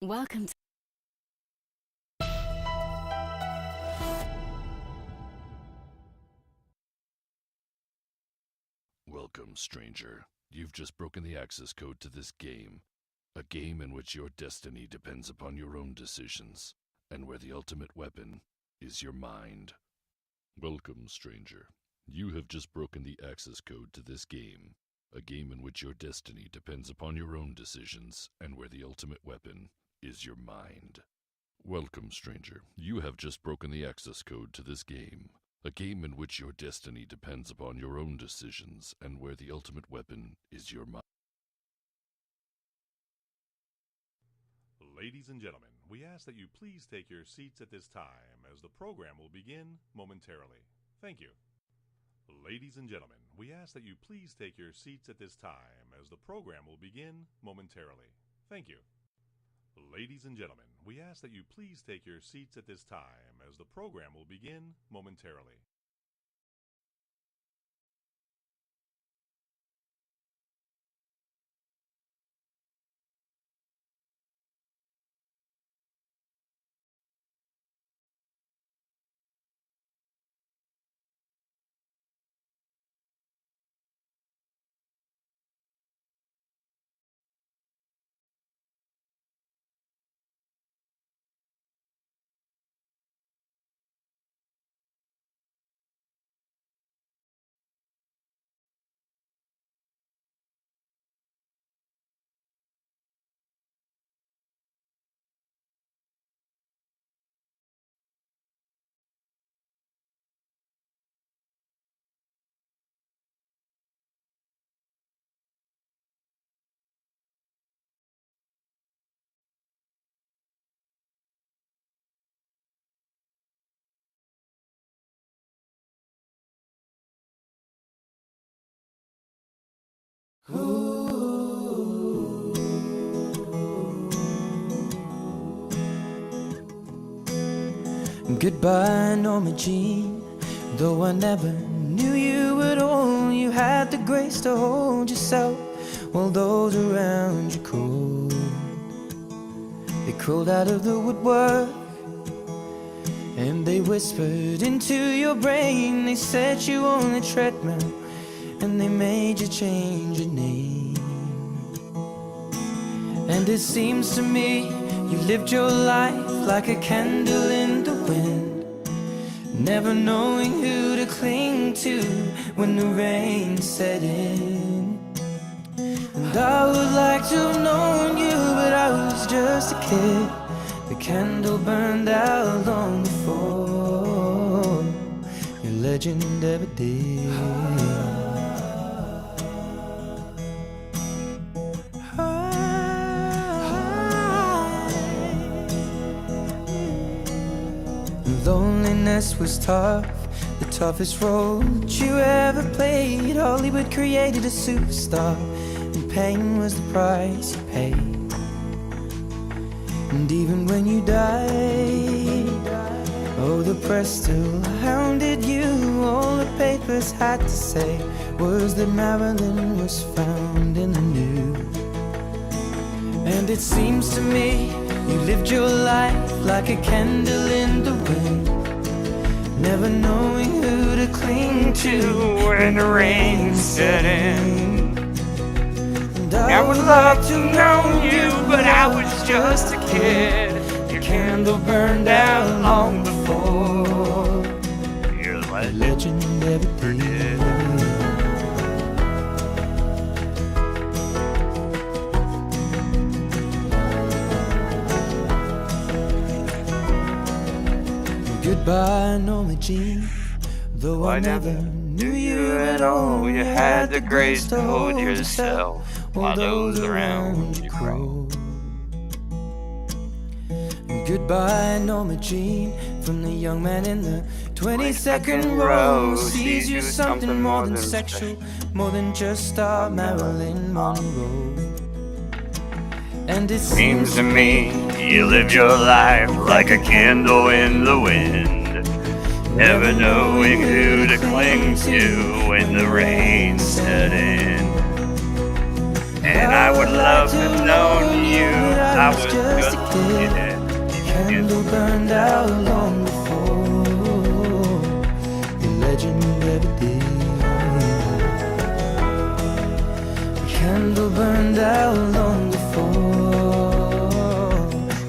Welcome to Welcome, stranger. You've just broken the access code to this game. A game in which your destiny depends upon your own decisions, and where the ultimate weapon is your mind. Welcome, stranger. You have just broken the access code to this game. A game in which your destiny depends upon your own decisions, and where the ultimate weapon is your mind. Welcome, stranger. You have just broken the access code to this game. A game in which your destiny depends upon your own decisions, and where the ultimate weapon is your mind. Ladies and gentlemen, we ask that you please take your seats at this time as the program will begin momentarily. Thank you. Ladies and gentlemen, we ask that you please take your seats at this time as the program will begin momentarily. Thank you. Ladies and gentlemen, we ask that you please take your seats at this time as the program will begin momentarily. Goodbye, Norma Jean. Though I never knew you at all, you had the grace to hold yourself while those around you crawled. They crawled out of the woodwork and they whispered into your brain. They set you on the treadmill and they made you change your name. And it seems to me you lived your life like a candle in the wind, never knowing who to cling to when the rain set in. And I would like to have known you, but I was just a kid. The candle burned out long before your legend ever did. Loneliness was tough, the toughest role that you ever played. Hollywood created a superstar, and pain was the price you paid. And even when you died, oh, the press still hounded you. All the papers had to say was that Marilyn was found in the news. And it seems to me you lived your life like a candle in the wind, never knowing who to cling to when the rain set in. And I would love to know you, but I was just a kid. Your candle burned out long before your legend ever did. Goodbye, Norma Jean. Though I never knew you at all, you had the grace to hold yourself while those around you crawled. Goodbye, Norma Jean. From the young man in the 22nd row, sees you something more than sexual, more than just our Marilyn Monroe. And it seems to me you lived your life like a candle in the wind, never knowing who to cling to when the rain set in. And I would love to have known you, I was just a kid. Candle burned out long before your legend ever did. Candle burned out long before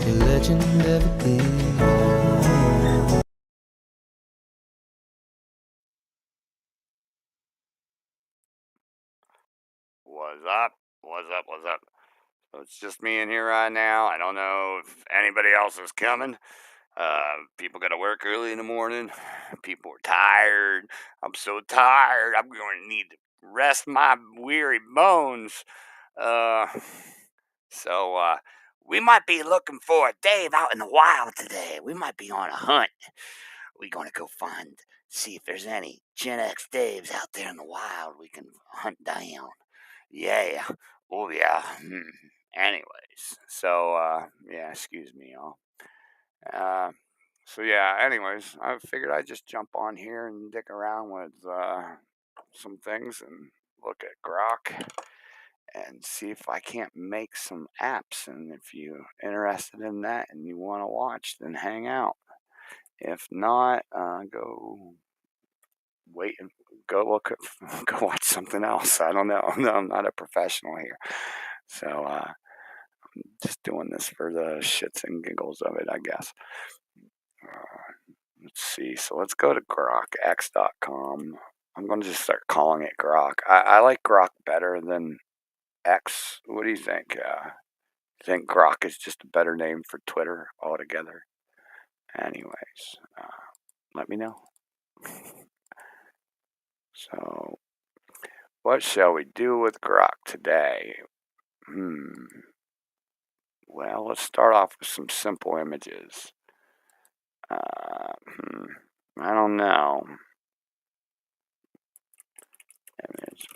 your legend ever did. What's up? What's up? What's up? So it's just me in here right now. I don't know if anybody else is coming. People got to work early in the morning. People are tired. I'm so tired. I'm going to need to rest my weary bones. So we might be looking for a Dave out in the wild today. We might be on a hunt. We're going to go see if there's any Gen X Daves out there in the wild we can hunt down. Yeah. Oh, yeah. Anyways, so, yeah, excuse me, y'all. Anyways, I figured I'd just jump on here and dick around with some things and look at Grok and see if I can't make some apps. And if you're interested in that and you want to watch, then hang out. If not, go wait and go watch something else. I don't know. No, I'm not a professional here. So, I'm just doing this for the shits and giggles of it, I guess. Let's see. So let's go to grokx.com. I'm going to just start calling it Grok. I like Grok better than X. What do you think? You think Grok is just a better name for Twitter altogether? Anyways, let me know. So, what shall we do with Grok today? Well, let's start off with some simple images. I don't know. Image.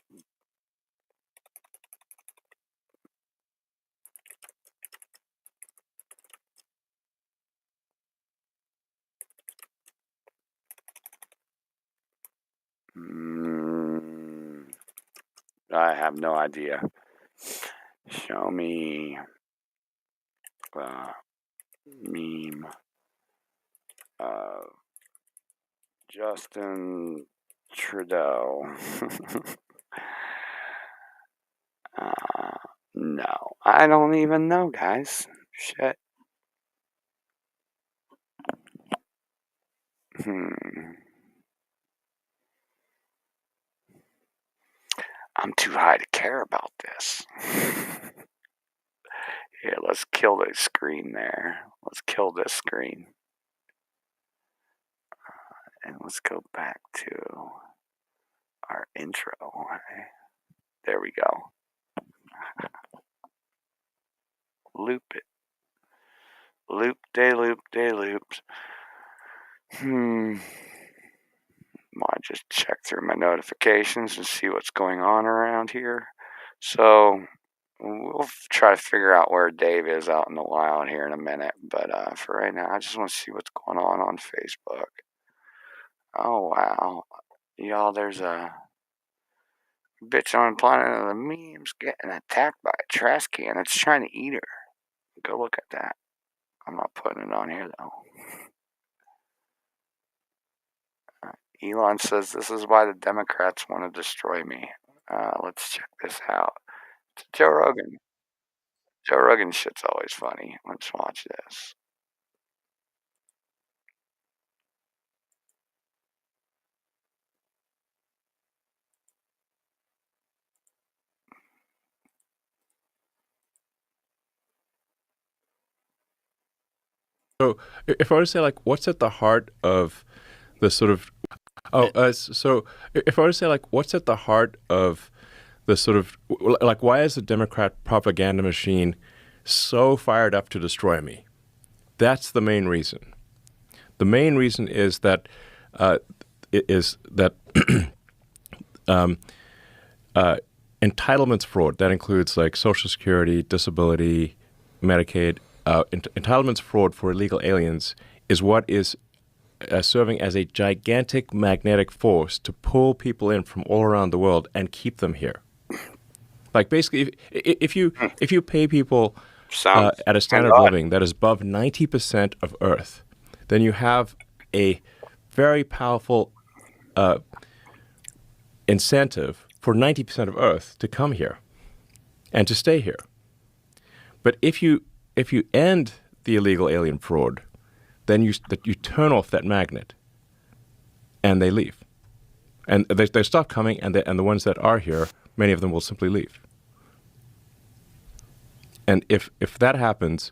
I have no idea. Show me meme of Justin Trudeau. No, I don't even know, guys. Shit. I'm too high to care about this. Here, let's kill the screen there. Let's kill this screen. And let's go back to our intro. There we go. Loop it. Loop de loop de loops. Might just check through my notifications and see what's going on around here. So we'll try to figure out where Dave is out in the wild here in a minute. But for right now, I just want to see what's going on Facebook. Oh, wow. Y'all, there's a bitch on Planet of the Memes getting attacked by a trash can. It's trying to eat her. Go look at that. I'm not putting it on here, though. Elon says this is why the Democrats want to destroy me. Let's check this out. It's Joe Rogan. Joe Rogan shit's always funny. Let's watch this. So if I were to say, like, what's at the heart of the sort of, so if I were to say, like, what's at the heart of the sort of, like, why is the Democrat propaganda machine so fired up to destroy me? That's the main reason. The main reason is that entitlements fraud. That includes, like, Social Security, disability, Medicaid. Entitlements fraud for illegal aliens is what is serving as a gigantic magnetic force to pull people in from all around the world and keep them here. Like, basically, if you pay people Sounds at a standard odd. of living that is above 90% of Earth, then you have a very powerful incentive for 90% of Earth to come here and to stay here. But if you end the illegal alien fraud, then you turn off that magnet, and they leave, and they stop coming, and the ones that are here, many of them will simply leave. And if that happens,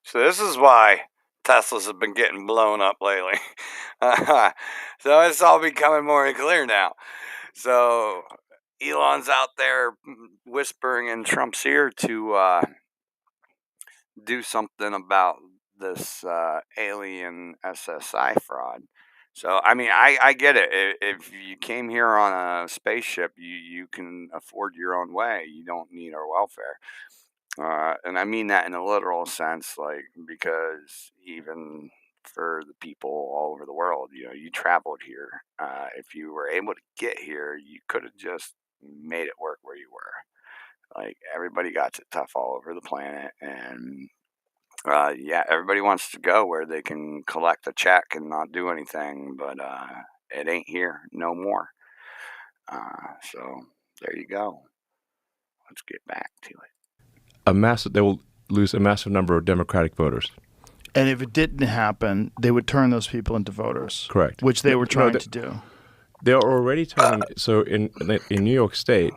So this is why Teslas have been getting blown up lately. So it's all becoming more clear now. So Elon's out there whispering in Trump's ear to do something about this alien SSI fraud. So, I mean, I get it. If you came here on a spaceship, you can afford your own way. You don't need our welfare. And I mean that in a literal sense, like, because even for the people all over the world, you traveled here. If you were able to get here, you could have just made it work where you were. Like, everybody got it tough all over the planet, and yeah, everybody wants to go where they can collect a check and not do anything, but it ain't here no more. So there you go. Let's get back to it. they will lose a massive number of Democratic voters. And if it didn't happen, they would turn those people into voters. Correct. Which they were trying to do. They're already turning. So in New York State,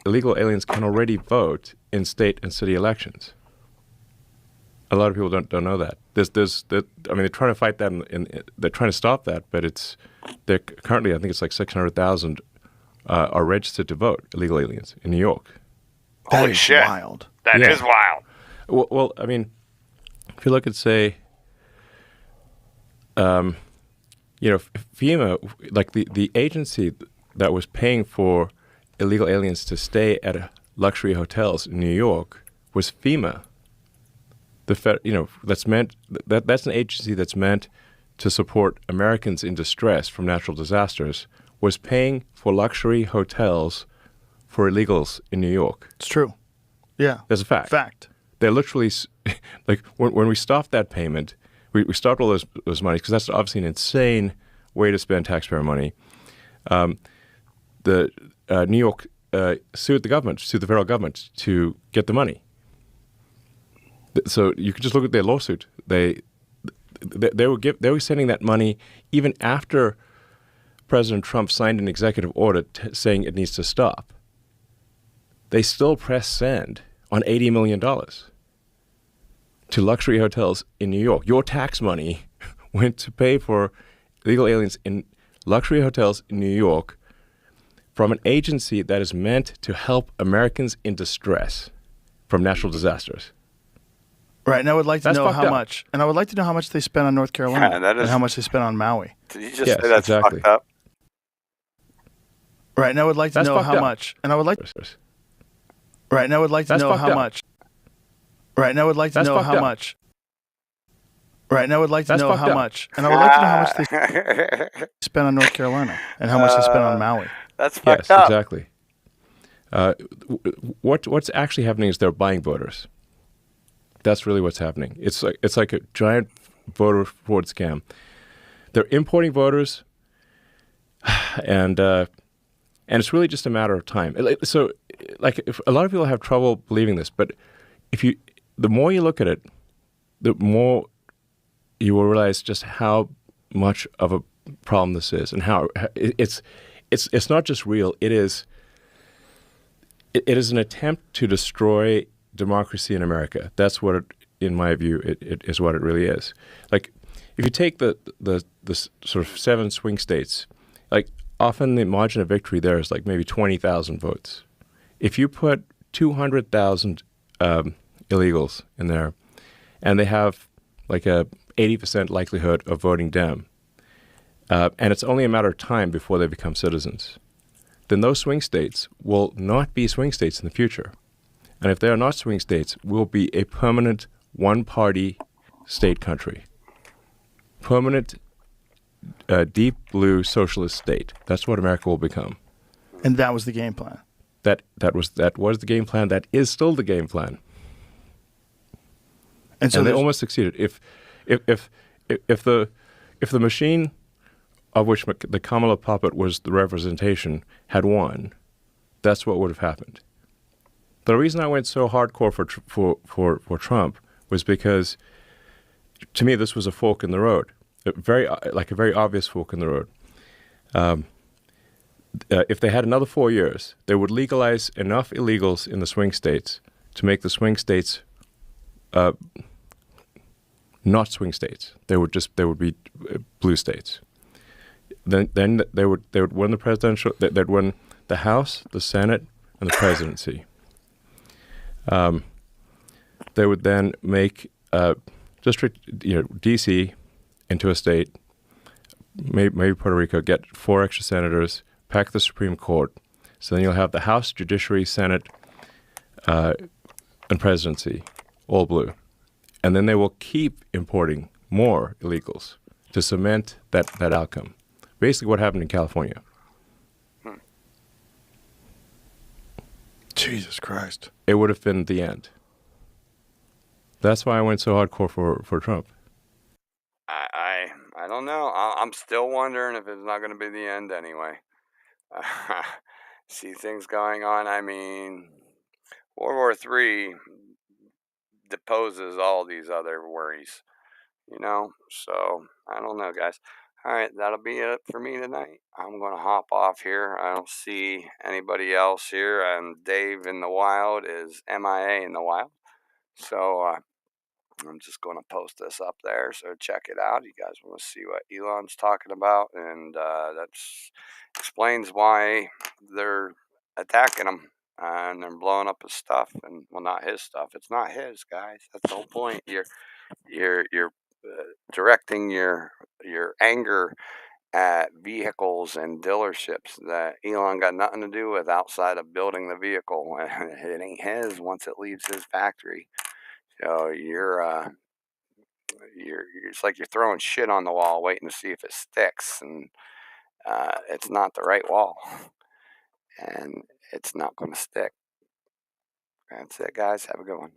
illegal aliens can already vote in state and city elections. A lot of people don't know that. They're trying to fight that, they're trying to stop that, but they're currently, I think it's like 600,000 are registered to vote, illegal aliens in New York. That Holy is shit. wild. That Yeah. is wild. Well, I mean, if you look at, say, FEMA, like the agency that was paying for illegal aliens to stay at luxury hotels in New York was FEMA. That's an agency that's meant to support Americans in distress from natural disasters, was paying for luxury hotels for illegals in New York. It's true. Yeah. That's a fact. Fact. They're literally, like, when we stopped that payment, we stopped all those monies, because that's obviously an insane way to spend taxpayer money. The New York sued the federal government to get the money. So you can just look at their lawsuit. They were sending that money even after President Trump signed an executive order saying it needs to stop. They still press send on $80 million to luxury hotels in New York. Your tax money went to pay for illegal aliens in luxury hotels in New York from an agency that is meant to help Americans in distress from natural disasters. Right, and I would like to That's know fucked how up. much. And I would like to know how much they spent on North Carolina Yeah, that is- and how much they spent on Maui. Did you just Yes, say that's exactly. fucked up? Right, and I would like to That's know fucked how up. much. And I would like. Right, and I would like to That's know fucked how up. much. Right, and I would like to That's know fucked how up. much. Right, and I would like to That's know fucked how up. much. And I would like to know how much they spent on North Carolina and how much they spent on Maui. That's fucked Yes, up. exactly. What's actually happening is they're buying voters. That's really what's happening. It's like a giant voter fraud scam. They're importing voters, and it's really just a matter of time. So, like, if a lot of people have trouble believing this, but the more you look at it, the more you will realize just how much of a problem this is, and how it's not just real. It is an attempt to destroy democracy in America. That's what, in my view, it is what it really is. Like, if you take the sort of 7 swing states, like, often the margin of victory there is like maybe 20,000 votes. If you put 200,000 illegals in there, and they have like a 80% likelihood of voting Dem, and it's only a matter of time before they become citizens, then those swing states will not be swing states in the future. And if they are not swing states, we'll be a permanent one-party state country. Permanent, deep blue socialist state. That's what America will become. And that was the game plan. That was the game plan. That is still the game plan. And so and they there's- almost succeeded. If the machine of which the Kamala puppet was the representation had won, that's what would have happened. The reason I went so hardcore for Trump was because, to me, this was a fork in the road, a very obvious fork in the road. If they had another 4 years, they would legalize enough illegals in the swing states to make the swing states not swing states. They would be blue states. Then they would win the presidential. They'd win the House, the Senate, and the presidency. They would then make district, D.C. into a state. Maybe Puerto Rico, get 4 extra senators, pack the Supreme Court. So then you'll have the House, Judiciary, Senate, and presidency, all blue. And then they will keep importing more illegals to cement that outcome. Basically what happened in California. Jesus Christ. It would have been the end. That's why I went so hardcore for Trump. I don't know. I'm still wondering if it's not going to be the end anyway. See things going on. I mean, World War III deposes all these other worries, So, I don't know, guys. All right, that'll be it for me tonight. I'm going to hop off here. I don't see anybody else here. And Dave in the wild is MIA in the wild. So, I'm just going to post this up there, so check it out. You guys want to see what Elon's talking about, and that explains why they're attacking him and they're blowing up his stuff. And well, not his stuff. It's not his, guys. That's the whole point. You're directing your anger at vehicles and dealerships that Elon got nothing to do with outside of building the vehicle. It ain't his once it leaves his factory. So it's like you're throwing shit on the wall waiting to see if it sticks, and it's not the right wall, and it's not going to stick. That's it, guys. Have a good one.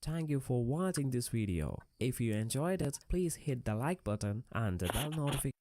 Thank you for watching this video. If you enjoyed it, please hit the like button and the bell notification.